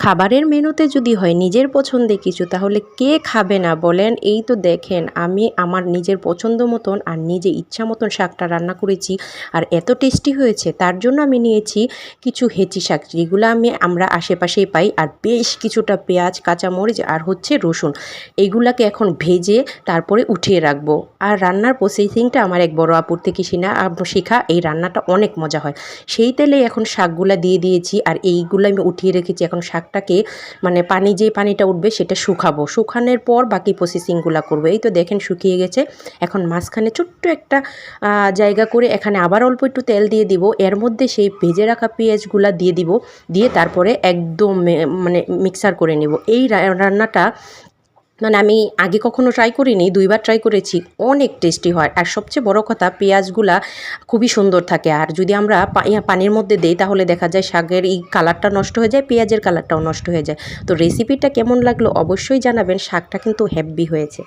খাবারের মেনুতে যদি হয় নিজের পছন্দে কিছু, তাহলে কে খাবে না বলেন। এই তো দেখেন আমি আমার নিজের পছন্দ মতন আর নিজে ইচ্ছা মতন শাকটা রান্না করেছি, আর এত টেস্টি হয়েছে। তার জন্য আমি নিয়েছি কিছু হেঁচি শাক, যেগুলো আমরা আশেপাশেই পাই, আর বেশ কিছুটা পেঁয়াজ, কাঁচামরিচ আর হচ্ছে রসুন। এইগুলাকে এখন ভেজে তারপরে উঠিয়ে রাখবো। আর রান্নার প্রসেসিংটা আমার এক বড় আপুর থেকে শেখা। এই রান্নাটা অনেক মজা হয়। সেই তেলে এখন শাকগুলা দিয়ে দিয়েছি, আর এইগুলো আমি উঠিয়ে রেখেছি। এখন শাকটাকে মানে যে পানিটা উঠবে সেটা শুকাবো, শুকানোর পর বাকি প্রসেসিংগুলো করবো। এই তো দেখেন শুকিয়ে গেছে। এখন মাঝখানে ছোট্ট একটা জায়গা করে এখানে আবার অল্প একটু তেল দিয়ে দিব, এর মধ্যে সেই ভেজে রাখা পেঁয়াজগুলা দিয়ে দিব, দিয়ে তারপরে একদম মানে মিক্সার করে নেব। এই রান্নাটা মানে আমি আগে কখনো ট্রাই করিনি, 2বার ট্রাই করেছি, অনেক টেস্টি হয়। আর সবচেয়ে বড় কথা, পেঁয়াজগুলা খুবই সুন্দর থাকে। আর যদি আমরা পানির মধ্যে দেই, তাহলে দেখা যায় শাকের এই কালারটা নষ্ট হয়ে যায়, পেঁয়াজের কালারটাও নষ্ট হয়ে যায়। তো রেসিপিটা কেমন লাগলো অবশ্যই জানাবেন। শাকটা কিন্তু হেভি হয়েছে।